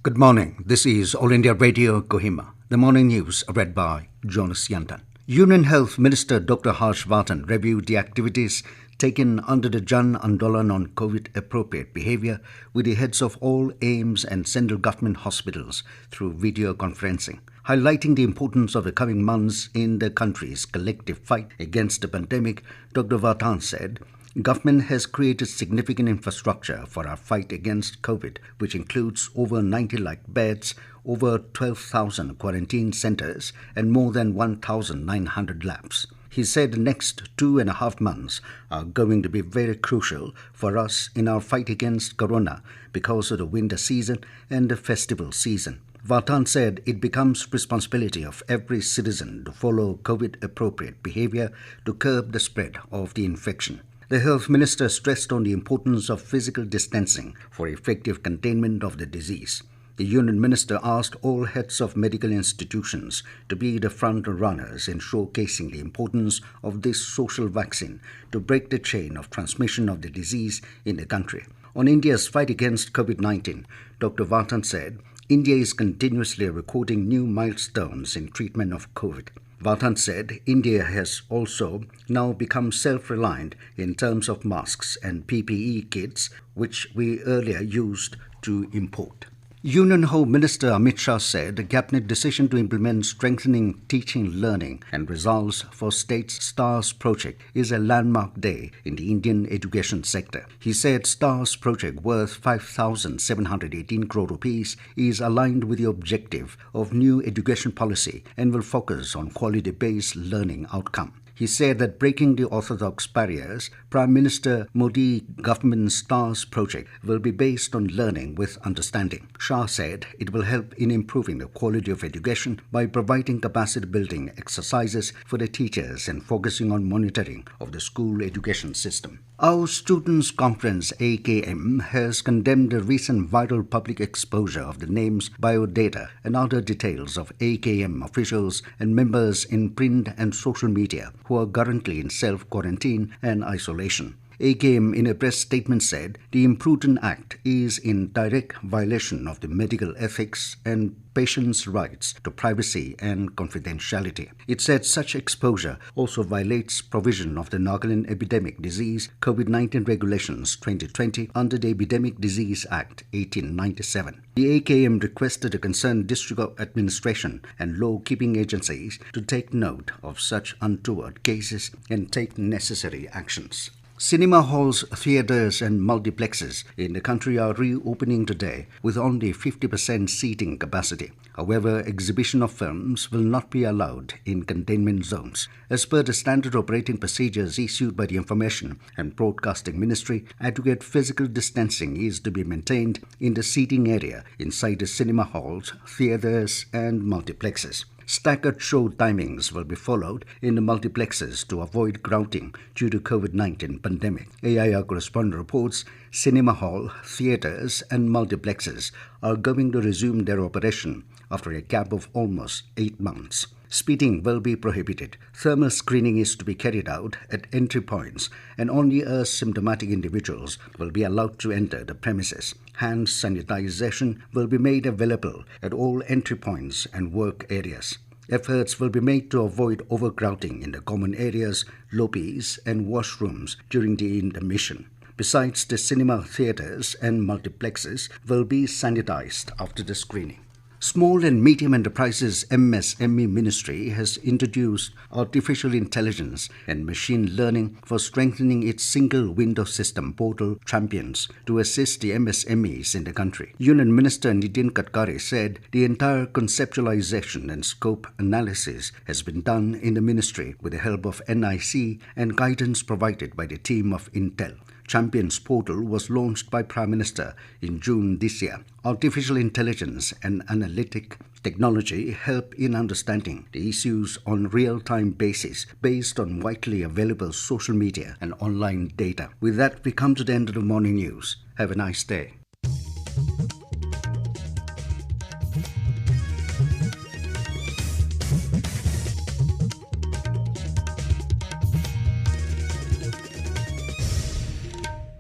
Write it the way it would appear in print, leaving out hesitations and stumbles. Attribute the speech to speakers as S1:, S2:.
S1: Good morning. This is All India Radio Kohima. The morning news read by Jonas Yantan. Union Health Minister Dr. Harsh Vardhan reviewed the activities taken under the Jan Andolan on COVID-appropriate behavior with the heads of all AIIMS and central government hospitals through video conferencing. Highlighting the importance of the coming months in the country's collective fight against the pandemic, Dr. Vardhan said, Government has created significant infrastructure for our fight against COVID, which includes over 90 lakh beds, over 12,000 quarantine centers, and more than 1,900 labs. He said the next 2.5 months are going to be very crucial for us in our fight against corona because of the winter season and the festival season. Vardhan said it becomes responsibility of every citizen to follow COVID-appropriate behavior to curb the spread of the infection. The Health Minister stressed on the importance of physical distancing for effective containment of the disease. The Union Minister asked all heads of medical institutions to be the front runners in showcasing the importance of this social vaccine to break the chain of transmission of the disease in the country. On India's fight against COVID-19, Dr. Vardhan said, India is continuously recording new milestones in treatment of COVID. Vardhan said India has also now become self-reliant in terms of masks and PPE kits, which we earlier used to import. Union Home Minister Amit Shah said the Cabinet decision to implement strengthening teaching, learning and results for state's STARS project is a landmark day in the Indian education sector. He said STARS project worth 5,718 crore rupees is aligned with the objective of new education policy and will focus on quality-based learning outcome. He said that breaking the orthodox barriers, Prime Minister Modi government's STARS project will be based on learning with understanding. Shah said it will help in improving the quality of education by providing capacity building exercises for the teachers and focusing on monitoring of the school education system. Our Students' Conference AKM has condemned the recent viral public exposure of the names, biodata and other details of AKM officials and members in print and social media who are currently in self-quarantine and isolation. AKM in a press statement said the Imprudent Act is in direct violation of the medical ethics and patients' rights to privacy and confidentiality. It said such exposure also violates provision of the Nagaland Epidemic Disease COVID-19 Regulations 2020 under the Epidemic Disease Act 1897. The AKM requested the concerned district administration and law-keeping agencies to take note of such untoward cases and take necessary actions. Cinema halls, theatres and multiplexes in the country are reopening today with only 50% seating capacity. However, exhibition of films will not be allowed in containment zones. As per the standard operating procedures issued by the Information and Broadcasting Ministry, adequate physical distancing is to be maintained in the seating area inside the cinema halls, theatres and multiplexes. Staggered show timings will be followed in the multiplexes to avoid crowding due to COVID-19 pandemic. AIR correspondent reports cinema hall, theatres and multiplexes are going to resume their operation after a gap of almost 8 months. Speeding will be prohibited. Thermal screening is to be carried out at entry points and only asymptomatic individuals will be allowed to enter the premises. Hand sanitization will be made available at all entry points and work areas. Efforts will be made to avoid overcrowding in the common areas, lobbies and washrooms during the intermission. Besides, the cinema, theatres and multiplexes will be sanitized after the screening. Small and Medium Enterprises MSME Ministry has introduced artificial intelligence and machine learning for strengthening its single window system portal Champions to assist the MSMEs in the country. Union Minister Nitin Gadkari said the entire conceptualization and scope analysis has been done in the ministry with the help of NIC and guidance provided by the team of Intel. Champions portal was launched by Prime Minister in June this year. Artificial intelligence and analytic technology help in understanding the issues on real-time basis based on widely available social media and online data. With that, we come to the end of the morning news. Have a nice day.